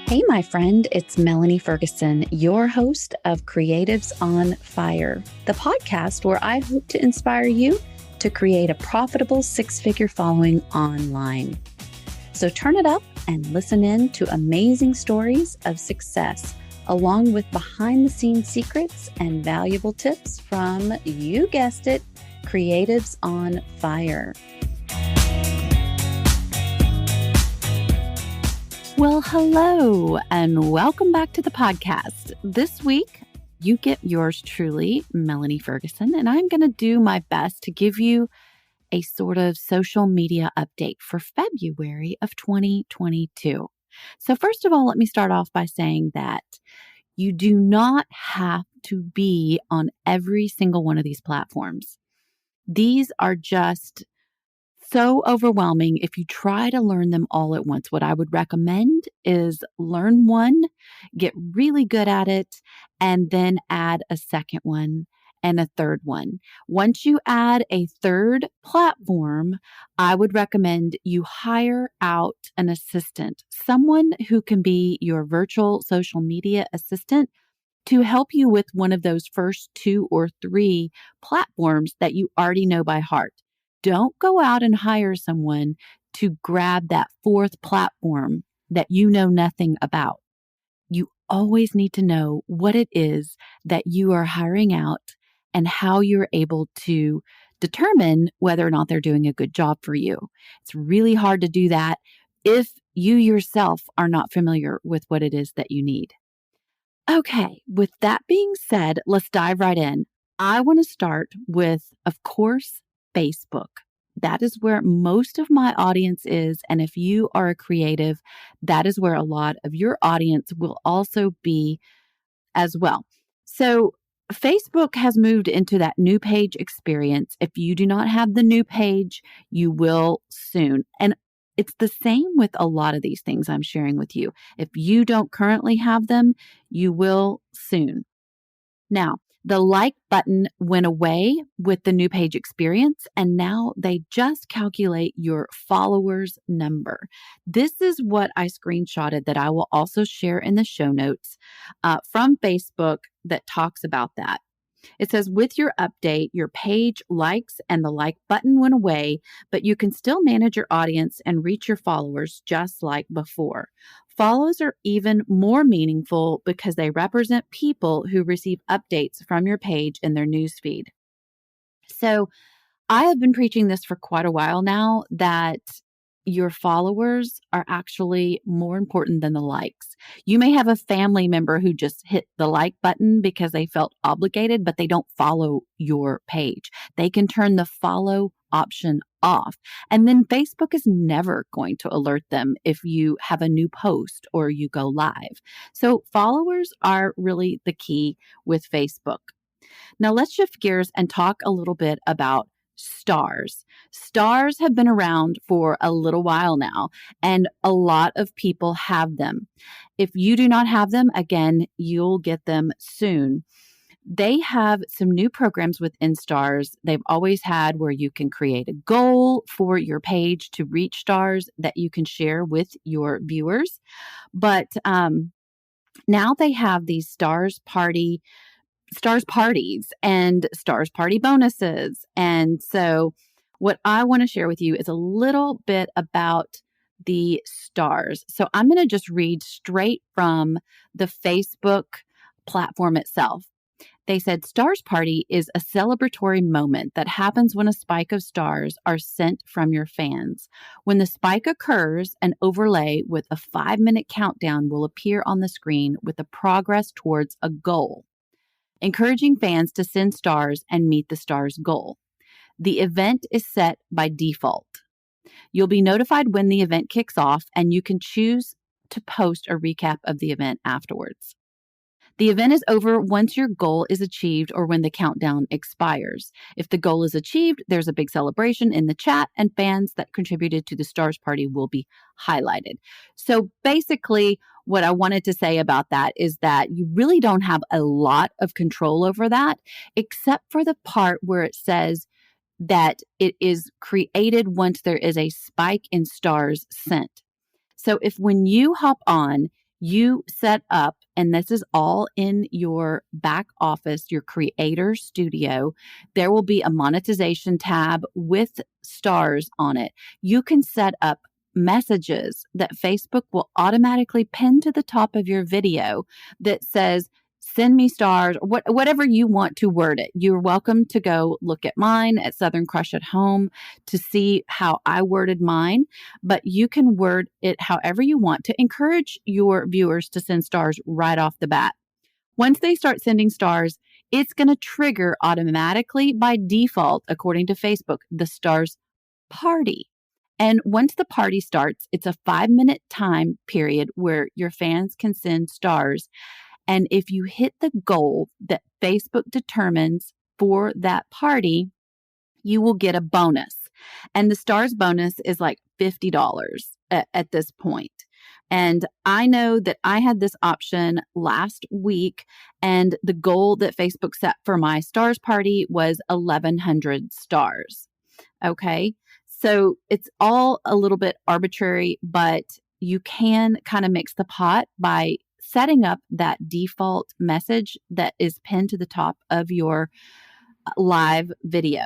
Hey, my friend, it's Melanie Ferguson, your host of Creatives on Fire, the podcast where I hope to inspire you to create a profitable six-figure following online. So turn it up and listen in to amazing stories of success, along with behind-the-scenes secrets and valuable tips from, you guessed it, Creatives on Fire. Well, hello, and welcome back to the podcast. This week, you get yours truly, Melanie Ferguson, and I'm going to do my best to give you a sort of social media update for February of 2022. So first of all, let me start off by saying that you do not have to be on every single one of these platforms. These are just so overwhelming if you try to learn them all at once. What I would recommend is learn one, get really good at it, and then add a second one and a third one. Once you add a third platform, I would recommend you hire out an assistant, someone who can be your virtual social media assistant to help you with one of those first 2 or 3 platforms that you already know by heart. Don't go out and hire someone to grab that 4th platform that you know nothing about. You always need to know what it is that you are hiring out and how you're able to determine whether or not they're doing a good job for you. It's really hard to do that if you yourself are not familiar with what it is that you need. Okay, with that being said, let's dive right in. I want to start with, of course, Facebook. That is where most of my audience is. And if you are a creative, that is where a lot of your audience will also be as well. So Facebook has moved into that new page experience. If you do not have the new page, you will soon. And it's the same with a lot of these things I'm sharing with you. If you don't currently have them, you will soon. Now, the like button went away with the new page experience, and now they just calculate your followers number. This is what I screenshotted that I will also share in the show notes from Facebook that talks about that. It says, with your update, your page likes and the like button went away, but you can still manage your audience and reach your followers just like before. Follows are even more meaningful because they represent people who receive updates from your page in their newsfeed. So I have been preaching this for quite a while now, that your followers are actually more important than the likes. You may have a family member who just hit the like button because they felt obligated, but they don't follow your page. They can turn the follow option off. And then Facebook is never going to alert them if you have a new post or you go live. So followers are really the key with Facebook. Now let's shift gears and talk a little bit about stars. Stars have been around for a little while now, and a lot of people have them. If you do not have them, again, you'll get them soon. They have some new programs within stars. They've always had where you can create a goal for your page to reach stars that you can share with your viewers. But now they have these stars parties and stars party bonuses. And so what I want to share with you is a little bit about the stars. So I'm going to just read straight from the Facebook platform itself. They said, Stars Party is a celebratory moment that happens when a spike of stars are sent from your fans. When the spike occurs, an overlay with a 5-minute countdown will appear on the screen with the progress towards a goal, encouraging fans to send stars and meet the stars' goal. The event is set by default. You'll be notified when the event kicks off, and you can choose to post a recap of the event afterwards. The event is over once your goal is achieved or when the countdown expires. If the goal is achieved, there's a big celebration in the chat, and fans that contributed to the Stars Party will be highlighted. So basically, what I wanted to say about that is that you really don't have a lot of control over that, except for the part where it says that it is created once there is a spike in stars sent. So if when you hop on, you set up, and this is all in your back office, your creator studio. There will be a monetization tab with stars on it. You can set up messages that Facebook will automatically pin to the top of your video that says, send me stars, or whatever you want to word it. You're welcome to go look at mine at Southern Crush at Home to see how I worded mine, but you can word it however you want to encourage your viewers to send stars right off the bat. Once they start sending stars, it's going to trigger automatically by default, according to Facebook, the stars party. And once the party starts, it's a 5-minute time period where your fans can send stars. And if you hit the goal that Facebook determines for that party, you will get a bonus. And the stars bonus is like $50 at this point. And I know that I had this option last week, and the goal that Facebook set for my stars party was 1,100 stars. Okay. So it's all a little bit arbitrary, but you can kind of mix the pot by setting up that default message that is pinned to the top of your live video.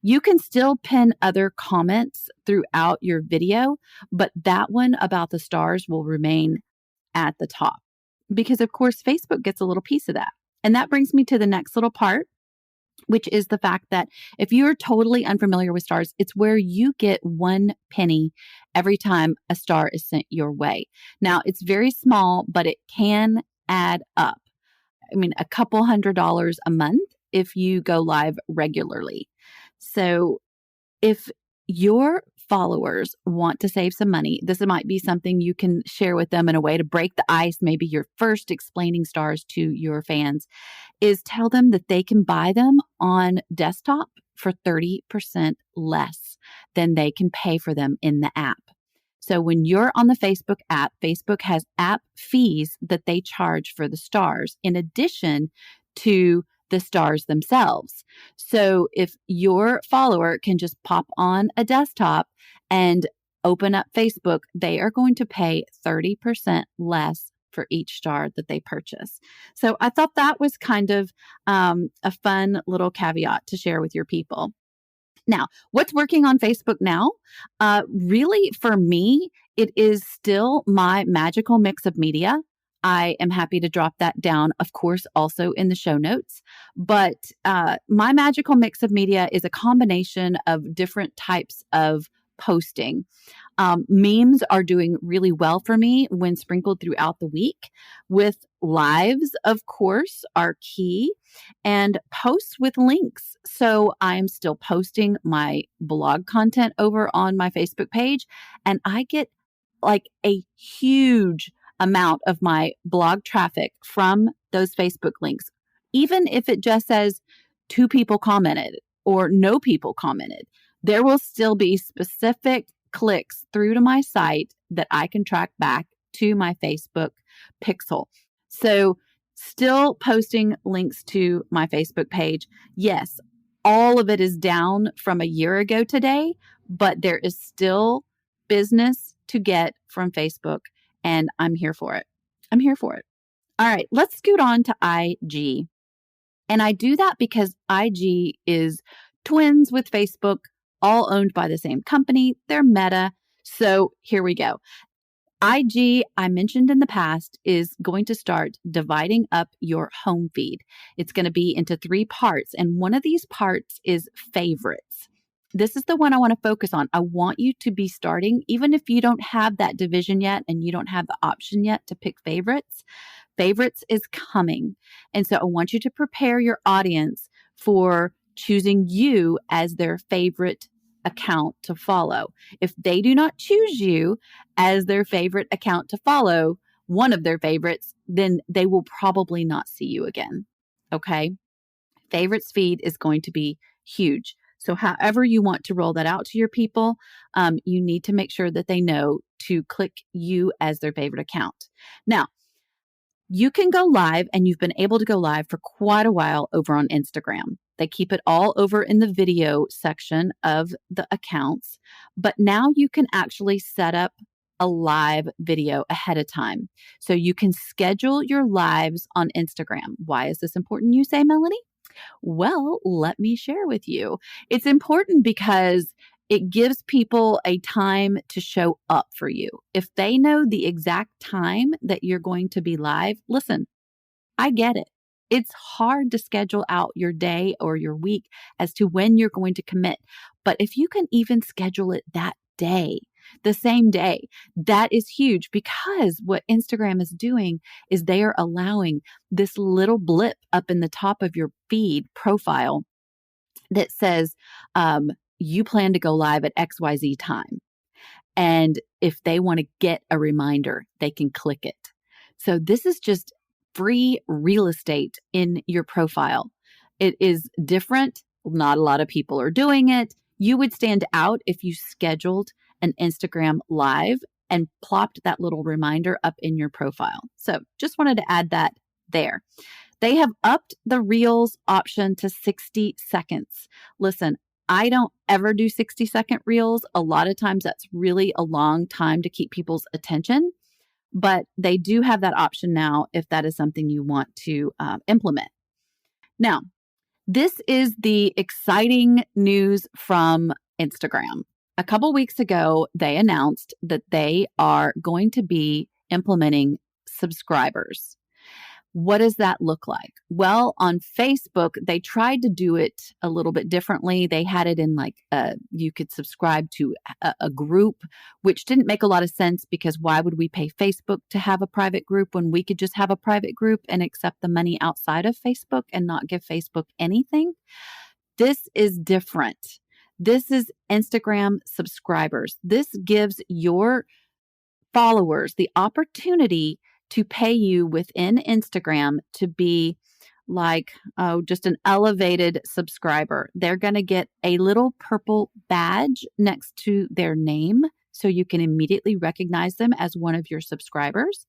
You can still pin other comments throughout your video, but that one about the stars will remain at the top because, of course, Facebook gets a little piece of that. And that brings me to the next little part, which is the fact that if you're totally unfamiliar with stars, it's where you get 1 penny every time a star is sent your way. Now, it's very small, but it can add up. I mean, a couple $100 a month if you go live regularly. So if your followers want to save some money, this might be something you can share with them in a way to break the ice. Maybe you're first explaining stars to your fans, is tell them that they can buy them on desktop for 30% less than they can pay for them in the app. So when you're on the Facebook app, Facebook has app fees that they charge for the stars in addition to the stars themselves. So if your follower can just pop on a desktop and open up Facebook, they are going to pay 30% less for each star that they purchase. So I thought that was kind of a fun little caveat to share with your people. Now, what's working on Facebook now? Really, for me, it is still my magical mix of media. I am happy to drop that down, of course, also in the show notes. But my magical mix of media is a combination of different types of posting. Memes are doing really well for me when sprinkled throughout the week, with lives, of course, are key, and posts with links. So I'm still posting my blog content over on my Facebook page, and I get like a huge amount of my blog traffic from those Facebook links, even if it just says 2 people commented or no people commented. There will still be specific clicks through to my site that I can track back to my Facebook pixel. So still posting links to my Facebook page. Yes, all of it is down from a year ago today, but there is still business to get from Facebook, and I'm here for it. I'm here for it. All right, let's scoot on to IG. And I do that because IG is twins with Facebook, all owned by the same company. They're Meta. So here we go. IG, I mentioned in the past, is going to start dividing up your home feed. It's going to be into 3 parts, and one of these parts is favorites. This is the one I want to focus on. I want you to be starting, even if you don't have that division yet and you don't have the option yet to pick favorites. Favorites is coming. And so I want you to prepare your audience for choosing you as their favorite account to follow. If they do not choose you as their favorite account to follow, one of their favorites, then they will probably not see you again. Okay? Favorites feed is going to be huge. So however you want to roll that out to your people, you need to make sure that they know to click you as their favorite account. Now, you can go live, and you've been able to go live for quite a while over on Instagram. They keep it all over in the video section of the accounts, but now you can actually set up a live video ahead of time. So you can schedule your lives on Instagram. Why is this important, you say, Melanie? Well, let me share with you. It's important because it gives people a time to show up for you. If they know the exact time that you're going to be live, listen, I get it. It's hard to schedule out your day or your week as to when you're going to commit. But if you can even schedule it that day, the same day, that is huge, because what Instagram is doing is they are allowing this little blip up in the top of your feed profile that says, you plan to go live at XYZ time. And if they want to get a reminder, they can click it. So this is just free real estate in your profile. It is different. Not a lot of people are doing it. You would stand out if you scheduled an Instagram live and plopped that little reminder up in your profile. So just wanted to add that there. They have upped the Reels option to 60 seconds. Listen, I don't ever do 60-second Reels. A lot of times that's really a long time to keep people's attention, but they do have that option now if that is something you want to implement. Now, this is the exciting news from Instagram. A couple weeks ago, they announced that they are going to be implementing subscribers. What does that look like? Well, on Facebook, they tried to do it a little bit differently. They had it in like, you could subscribe to a group, which didn't make a lot of sense, because why would we pay Facebook to have a private group when we could just have a private group and accept the money outside of Facebook and not give Facebook anything? This is different. This is Instagram subscribers. This gives your followers the opportunity to pay you within Instagram to be like, just an elevated subscriber. They're going to get a little purple badge next to their name so you can immediately recognize them as one of your subscribers.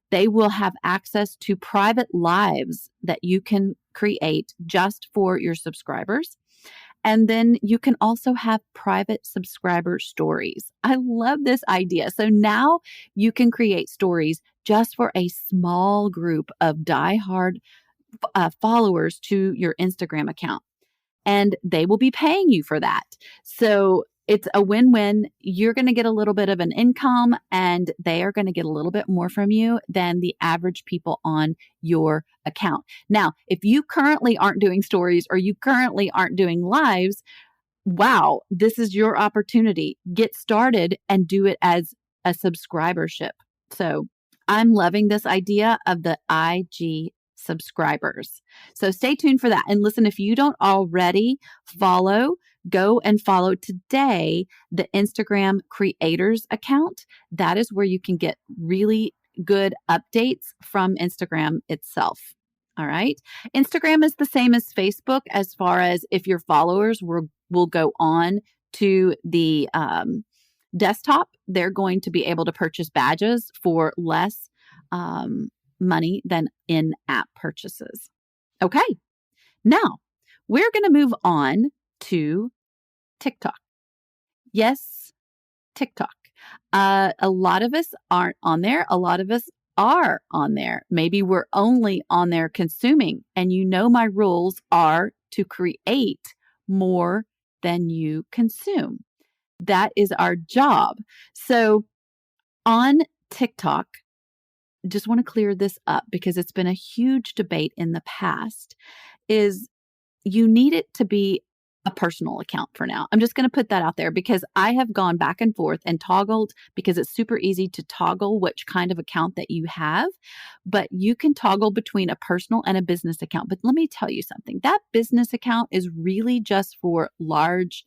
They will have access to private lives that you can create just for your subscribers. And then you can also have private subscriber stories. I love this idea. So now you can create stories just for a small group of diehard followers to your Instagram account. And they will be paying you for that. So it's a win-win. You're going to get a little bit of an income, and they are going to get a little bit more from you than the average people on your account. Now, if you currently aren't doing stories or you currently aren't doing lives, wow, this is your opportunity. Get started and do it as a subscribership. So I'm loving this idea of the IG subscribers. So stay tuned for that. And listen, if you don't already follow, go and follow today the Instagram creators account. That is where you can get really good updates from Instagram itself. All right. Instagram is the same as Facebook as far as if your followers will go on to the desktop, they're going to be able to purchase badges for less money than in-app purchases. Okay. Now we're going to move on to TikTok. Yes, TikTok. A lot of us aren't on there. A lot of us are on there. Maybe we're only on there consuming. And you know, my rules are to create more than you consume. That is our job. So on TikTok, just want to clear this up because it's been a huge debate in the past, is you need it to be a personal account for now. I'm just going to put that out there because I have gone back and forth and toggled, because it's super easy to toggle which kind of account that you have, but you can toggle between a personal and a business account. But let me tell you something, that business account is really just for large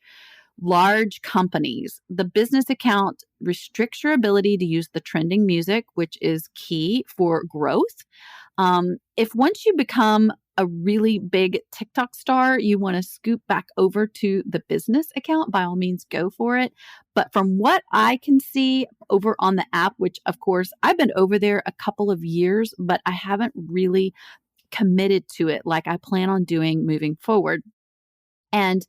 companies. The business account restricts your ability to use the trending music, which is key for growth. If once you become a really big TikTok star, you want to scoop back over to the business account, by all means, go for it. But from what I can see over on the app, which of course I've been over there a couple of years, but I haven't really committed to it like I plan on doing moving forward. And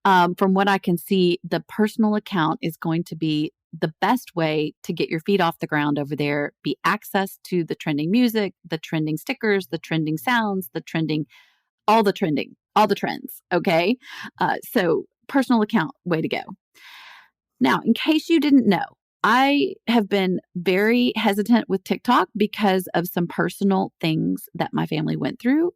from what I can see, the personal account is going to be the best way to get your feet off the ground over there, be access to the trending music, the trending stickers, the trending sounds, the trending, all the trends. Okay. So personal account, way to go. Now, in case you didn't know, I have been very hesitant with TikTok because of some personal things that my family went through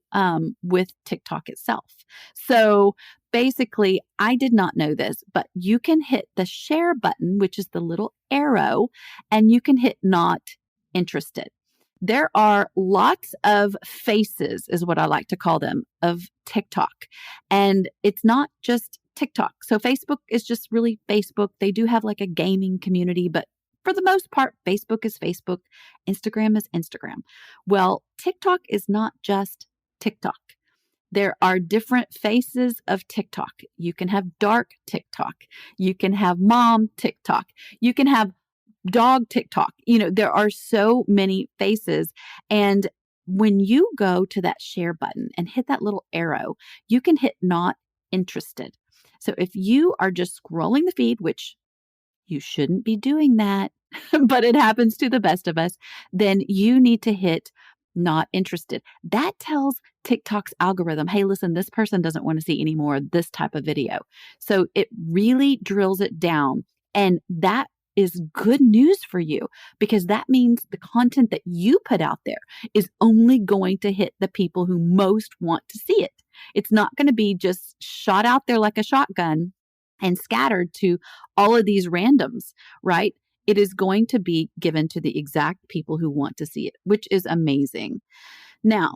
with TikTok itself. So basically, I did not know this, but you can hit the share button, which is the little arrow, and you can hit not interested. There are lots of faces, is what I like to call them, of TikTok. And it's not just TikTok. So Facebook is just really Facebook. They do have like a gaming community, but for the most part, Facebook is Facebook, Instagram is Instagram. Well, TikTok is not just TikTok. There are different faces of TikTok. You can have dark TikTok. You can have mom TikTok. You can have dog TikTok. There are so many faces. And when you go to that share button and hit that little arrow, you can hit not interested. So if you are just scrolling the feed, which you shouldn't be doing that, but it happens to the best of us, then you need to hit not interested. That tells TikTok's algorithm, hey, listen, this person doesn't want to see any more of this type of video. So it really drills it down. And that is good news for you because that means the content that you put out there is only going to hit the people who most want to see it. It's not going to be just shot out there like a shotgun and scattered to all of these randoms, right? It is going to be given to the exact people who want to see it, which is amazing. Now,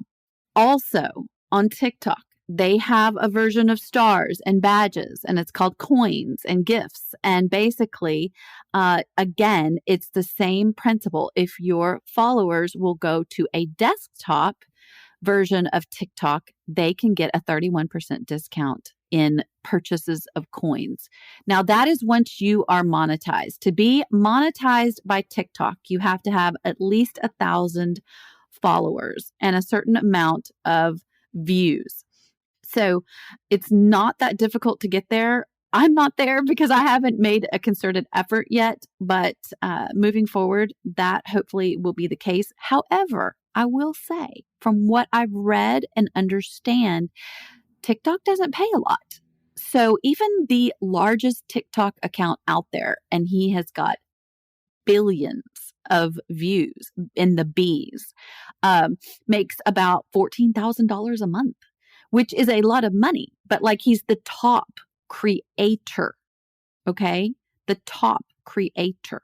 also on TikTok, they have a version of stars and badges, and it's called coins and gifts. And basically, again, it's the same principle. If your followers will go to a desktop version of TikTok, they can get a 31% discount in purchases of coins. Now, that is once you are monetized. To be monetized by TikTok, you have to have at least 1,000 followers and a certain amount of views. So it's not that difficult to get there. I'm not there because I haven't made a concerted effort yet, but moving forward, that hopefully will be the case. However, I will say from what I've read and understand, TikTok doesn't pay a lot. So even the largest TikTok account out there, and he has got billions of views in the B's, makes about $14,000 a month, which is a lot of money. But like he's the top creator, okay? The top creator.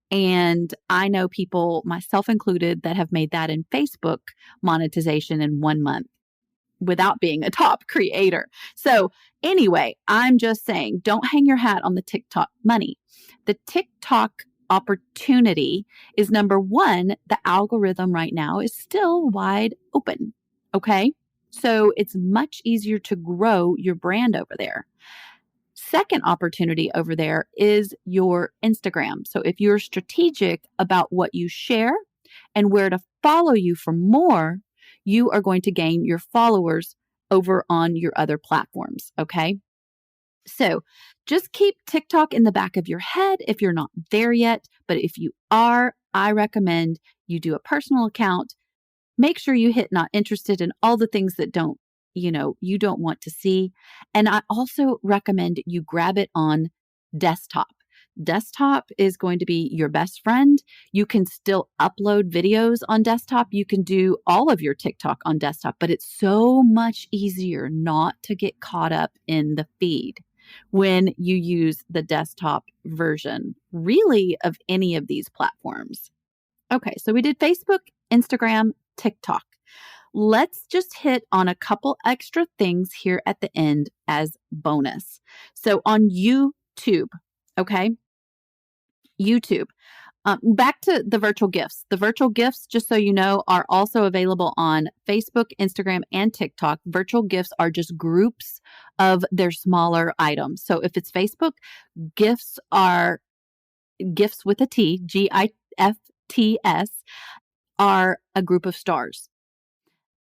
And I know people, myself included, that have made that in Facebook monetization in 1 month without being a top creator. So anyway, I'm just saying, don't hang your hat on the TikTok money. The TikTok opportunity is number one, the algorithm right now is still wide open. Okay. So it's much easier to grow your brand over there. Second opportunity over there is your Instagram. So if you're strategic about what you share and where to follow you for more, you are going to gain your followers over on your other platforms. Okay. So just keep TikTok in the back of your head if you're not there yet. But if you are, I recommend you do a personal account. Make sure you hit not interested in all the things that you don't want to see. And I also recommend you grab it on desktop. Desktop is going to be your best friend. You can still upload videos on desktop. You can do all of your TikTok on desktop, but it's so much easier not to get caught up in the feed when you use the desktop version, really, of any of these platforms. Okay, so we did Facebook, Instagram, TikTok. Let's just hit on a couple extra things here at the end as bonus. So on YouTube, okay? YouTube. Back to the virtual gifts. The virtual gifts, just so you know, are also available on Facebook, Instagram, and TikTok. Virtual gifts are just groups of their smaller items. So if it's Facebook, gifts are gifts with a T, GIFTS, are a group of stars.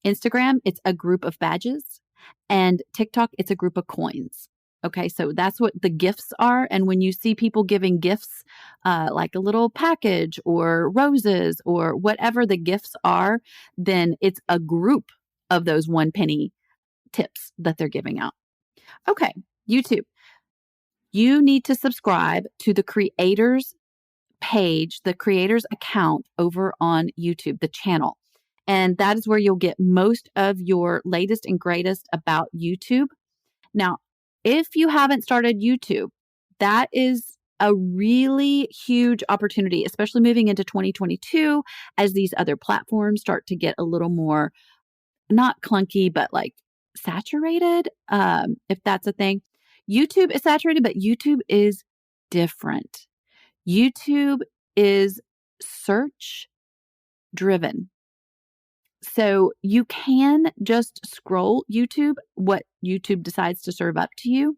Instagram, it's a group of badges. And TikTok, it's a group of coins. Okay, so that's what the gifts are. And when you see people giving gifts, like a little package or roses or whatever the gifts are, then it's a group of those 1 penny tips that they're giving out. Okay, YouTube. You need to subscribe to the creators page, the creators account over on YouTube, the channel. And that is where you'll get most of your latest and greatest about YouTube. Now, if you haven't started YouTube, that is a really huge opportunity, especially moving into 2022 as these other platforms start to get a little more, not clunky, but like saturated, if that's a thing. YouTube is saturated, but YouTube is different. YouTube is search driven. So you can just scroll YouTube, what YouTube decides to serve up to you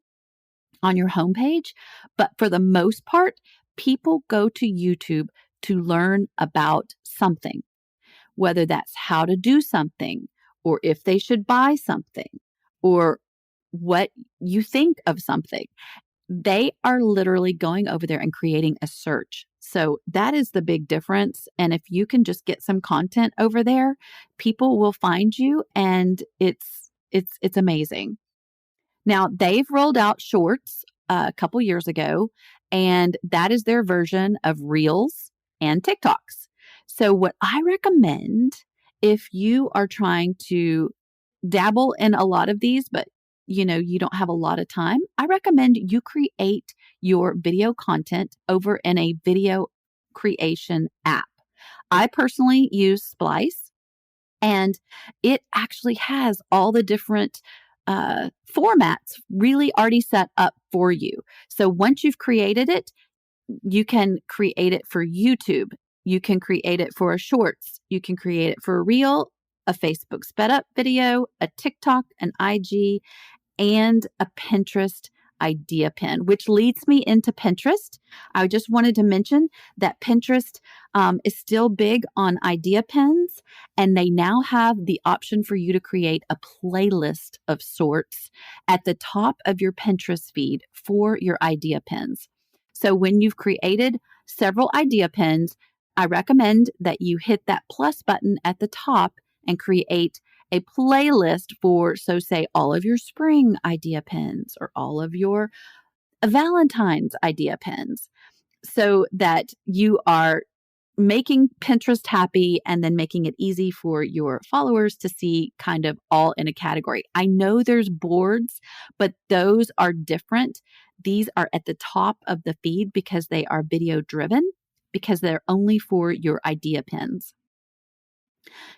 on your homepage. But for the most part, people go to YouTube to learn about something, whether that's how to do something, or if they should buy something, or what you think of something. They are literally going over there and creating a search. So that is the big difference. And if you can just get some content over there, people will find you, and it's amazing. Now, they've rolled out Shorts a couple years ago, and that is their version of Reels and TikToks. So what I recommend, if you are trying to dabble in a lot of these, but you don't have a lot of time, I recommend you create your video content over in a video creation app. I personally use Splice, and it actually has all the different formats really already set up for you. So once you've created it, you can create it for YouTube. You can create it for a Shorts. You can create it for a Reel, a Facebook sped up video, a TikTok, an IG, and a Pinterest idea pin, which leads me into Pinterest. I just wanted to mention that Pinterest is still big on idea pins, and they now have the option for you to create a playlist of sorts at the top of your Pinterest feed for your idea pins. So when you've created several idea pins, I recommend that you hit that plus button at the top and create a playlist for, so say, all of your spring idea pins or all of your Valentine's idea pins, so that you are making Pinterest happy and then making it easy for your followers to see kind of all in a category. I know there's boards, but those are different. These are at the top of the feed because they are video driven, because they're only for your idea pins.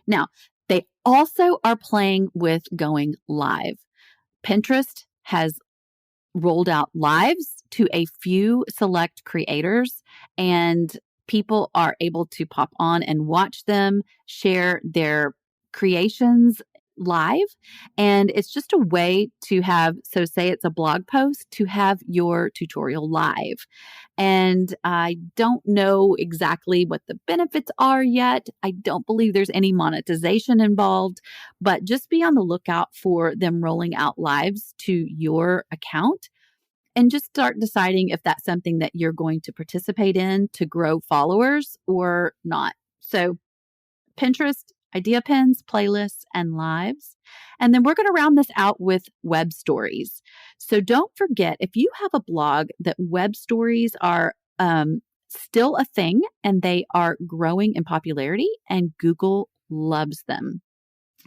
Now, they also are playing with going live. Pinterest has rolled out lives to a few select creators, and people are able to pop on and watch them share their creations live. And it's just a way to have, so say it's a blog post, to have your tutorial live. And I don't know exactly what the benefits are yet. I don't believe there's any monetization involved, but just be on the lookout for them rolling out lives to your account, and just start deciding if that's something that you're going to participate in to grow followers or not. So Pinterest, idea pins, playlists, and lives. And then we're going to round this out with web stories. So don't forget, if you have a blog, that web stories are still a thing, and they are growing in popularity, and Google loves them.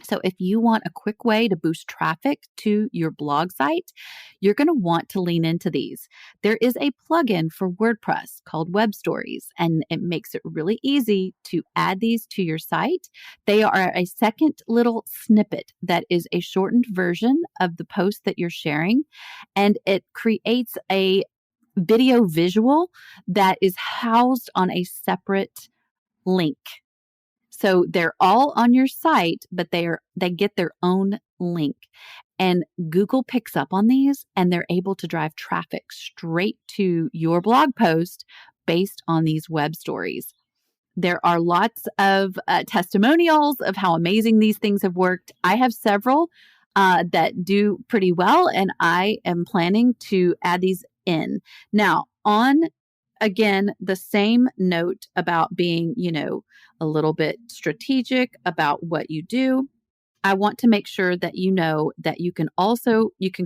So if you want a quick way to boost traffic to your blog site, you're going to want to lean into these. There is a plugin for WordPress called Web Stories, and it makes it really easy to add these to your site. They are a second little snippet that is a shortened version of the post that you're sharing, and it creates a video visual that is housed on a separate link. So they're all on your site, but they get their own link. And Google picks up on these, and they're able to drive traffic straight to your blog post based on these web stories. There are lots of testimonials of how amazing these things have worked. I have several. that do pretty well, and I am planning to add these in. Now, on again, the same note about being, a little bit strategic about what you do. I want to make sure that you know that you can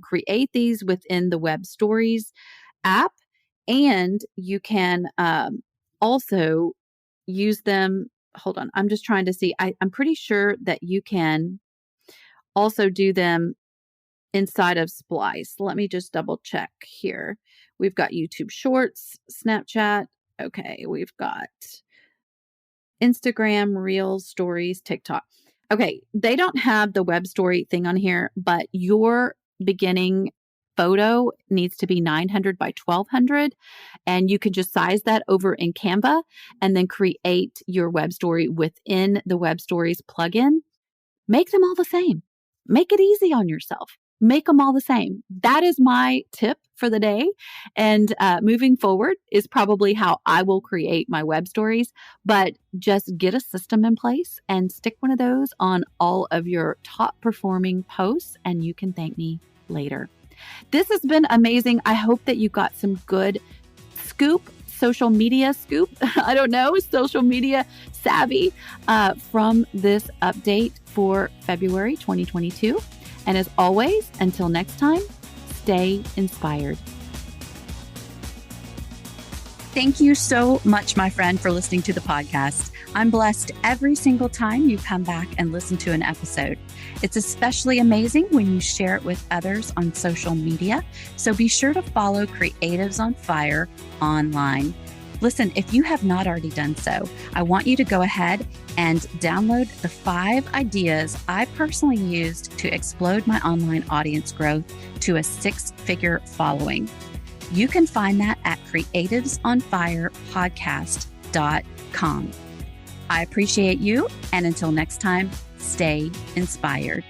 create these within the Web Stories app, and you can also use them. Hold on, I'm just trying to see. I'm pretty sure that you can also do them inside of Splice. Let me just double check here. We've got YouTube Shorts, Snapchat. Okay, we've got Instagram, Reels, Stories, TikTok. Okay, they don't have the web story thing on here, but your beginning photo needs to be 900 by 1200, and you can just size that over in Canva and then create your web story within the Web Stories plugin. Make them all the same. Make it easy on yourself. Make them all the same. That is my tip for the day. And moving forward is probably how I will create my web stories. But just get a system in place and stick one of those on all of your top performing posts, and you can thank me later. This has been amazing. I hope that you got some good social media scoop, I don't know, social media savvy from this update for February 2022. And as always, until next time, stay inspired. Thank you so much, my friend, for listening to the podcast. I'm blessed every single time you come back and listen to an episode. It's especially amazing when you share it with others on social media. So be sure to follow Creatives on Fire online. Listen, if you have not already done so, I want you to go ahead and download the 5 ideas I personally used to explode my online audience growth to a 6-figure following. You can find that at creativesonfirepodcast.com. I appreciate you, and until next time, stay inspired.